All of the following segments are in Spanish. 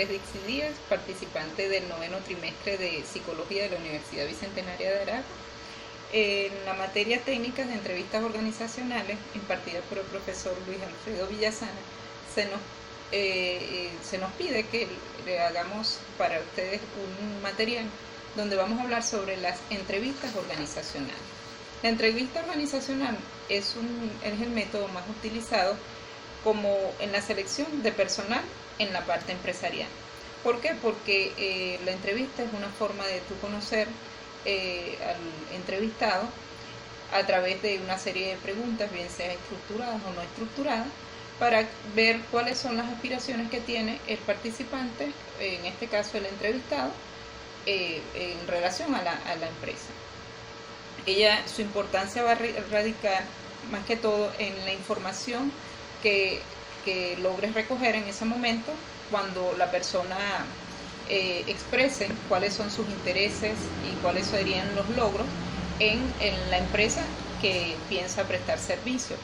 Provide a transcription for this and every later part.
nombre es Dixie Díaz, participante del 9º trimestre de Psicología de la Universidad Bicentenaria de Aragua. En la materia técnica de entrevistas organizacionales, impartida por el profesor Luis Alfredo Villasana, se nos pide que le hagamos para ustedes un material donde vamos a hablar sobre las entrevistas organizacionales. La entrevista organizacional es el método más utilizado como en la selección de personal en la parte empresarial. ¿Por qué? Porque la entrevista es una forma de tú conocer al entrevistado a través de una serie de preguntas, bien sea estructuradas o no estructuradas, para ver cuáles son las aspiraciones que tiene el participante, en este caso el entrevistado, en relación a la empresa. Su importancia va a radicar más que todo en la información que logres recoger en ese momento cuando la persona exprese cuáles son sus intereses y cuáles serían los logros en la empresa que piensa prestar servicios.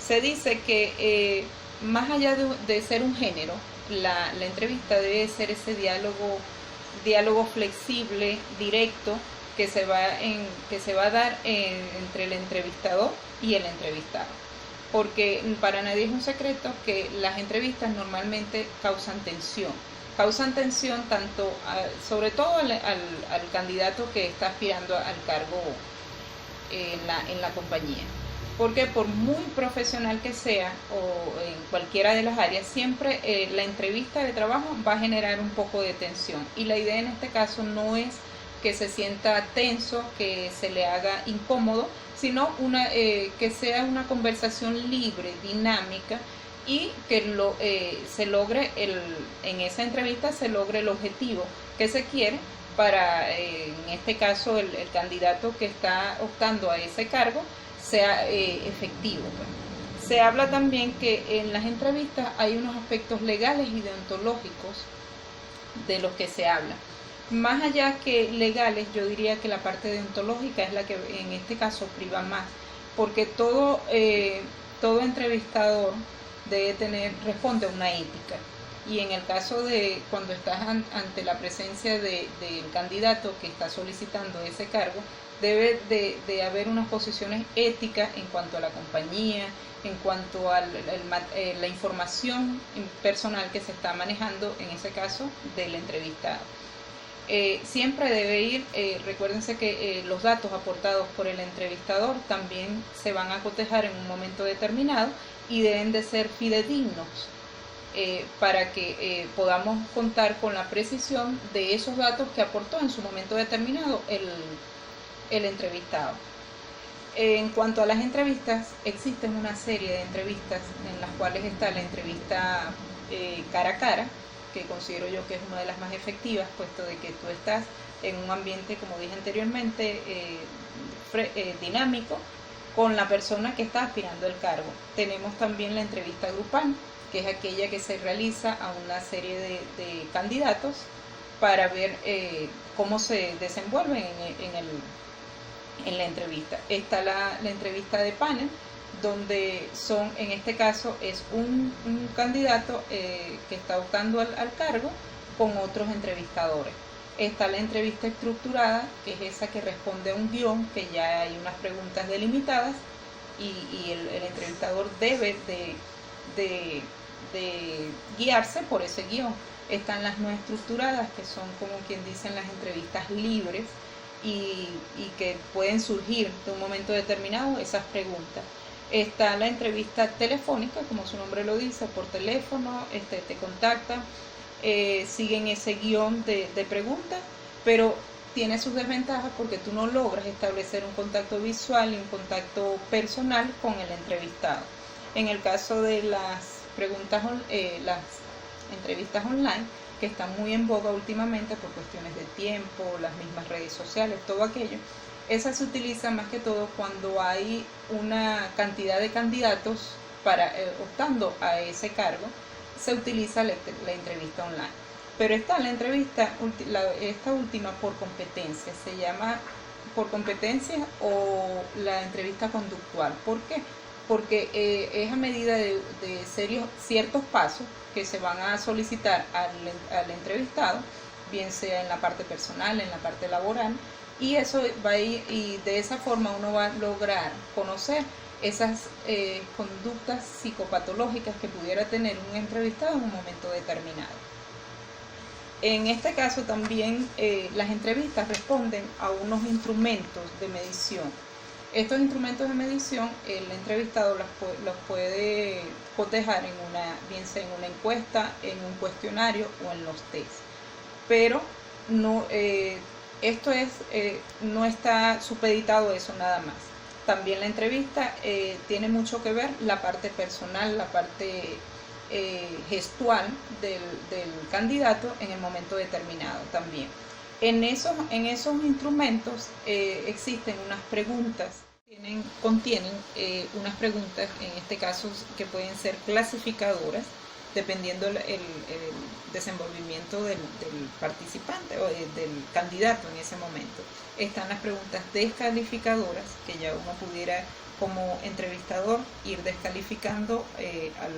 Se dice que más allá de ser un género, la entrevista debe ser ese diálogo flexible, directo, que se va a dar entre el entrevistador y el entrevistado. Porque para nadie es un secreto que las entrevistas normalmente causan tensión tanto, sobre todo al candidato que está aspirando al cargo en la compañía. Porque por muy profesional que sea o en cualquiera de las áreas, siempre la entrevista de trabajo va a generar un poco de tensión. Y la idea en este caso no es que se sienta tenso, que se le haga incómodo, sino que sea una conversación libre, dinámica, y que se logre en esa entrevista se logre el objetivo que se quiere para, en este caso, el candidato que está optando a ese cargo sea efectivo. Se habla también que en las entrevistas hay unos aspectos legales y deontológicos de los que se habla. Más allá que legales, yo diría que la parte deontológica es la que en este caso priva más, porque todo entrevistador responde a una ética. Y en el caso de cuando estás ante la presencia del candidato que está solicitando ese cargo, debe de haber unas posiciones éticas en cuanto a la compañía, en cuanto a la información personal que se está manejando, en ese caso, del entrevistado. Siempre debe ir, recuérdense que los datos aportados por el entrevistador también se van a cotejar en un momento determinado y deben de ser fidedignos para que podamos contar con la precisión de esos datos que aportó en su momento determinado el entrevistado. En cuanto a las entrevistas, existen una serie de entrevistas en las cuales está la entrevista cara a cara, que considero yo que es una de las más efectivas, puesto de que tú estás en un ambiente, como dije anteriormente, dinámico, con la persona que está aspirando al cargo. Tenemos también la entrevista grupal, que es aquella que se realiza a una serie de candidatos para ver cómo se desenvuelven en la entrevista. Está la entrevista de panel, donde en este caso es un candidato que está optando al cargo con otros entrevistadores. Está la entrevista estructurada, que es esa que responde a un guión, que ya hay unas preguntas delimitadas y el entrevistador debe de guiarse por ese guión. Están las no estructuradas, que son, como quien dicen, las entrevistas libres y que pueden surgir de un momento determinado esas preguntas. Está la entrevista telefónica, como su nombre lo dice, por teléfono, te contactan, siguen ese guión de preguntas, pero tiene sus desventajas porque tú no logras establecer un contacto visual y un contacto personal con el entrevistado. En el caso de las entrevistas online, que están muy en boga últimamente por cuestiones de tiempo, las mismas redes sociales, todo aquello, esa se utiliza más que todo cuando hay una cantidad de candidatos optando a ese cargo, se utiliza la entrevista online. Pero está la entrevista, esta última por competencia, se llama por competencia o la entrevista conductual. ¿Por qué? porque es a medida de ciertos pasos que se van a solicitar al entrevistado, bien sea en la parte personal, en la parte laboral, y eso va a ir, y de esa forma uno va a lograr conocer esas conductas psicopatológicas que pudiera tener un entrevistado en un momento determinado. En este caso también las entrevistas responden a unos instrumentos de medición. Estos instrumentos de medición el entrevistado los puede cotejar bien sea en una encuesta, en un cuestionario o en los test. Pero no, no está supeditado a eso nada más. También la entrevista tiene mucho que ver la parte personal, la parte gestual del candidato en el momento determinado también. En esos instrumentos existen unas preguntas, contienen unas preguntas, en este caso, que pueden ser clasificadoras, dependiendo el desenvolvimiento del participante o del candidato en ese momento. Están las preguntas descalificadoras, que ya uno pudiera como entrevistador ir descalificando al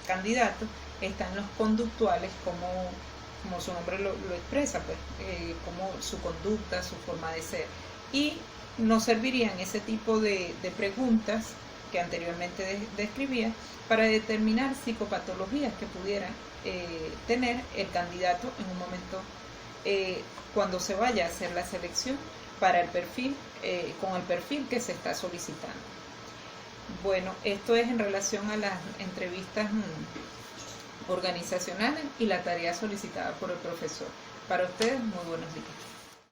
candidato. Están los conductuales, como su nombre lo expresa, pues como su conducta, su forma de ser. Y nos servirían ese tipo de preguntas que anteriormente describía para determinar psicopatologías que pudiera tener el candidato en un momento cuando se vaya a hacer la selección para el perfil, con el perfil que se está solicitando. Bueno, esto es en relación a las entrevistas organizacionales y la tarea solicitada por el profesor. Para ustedes, muy buenos días.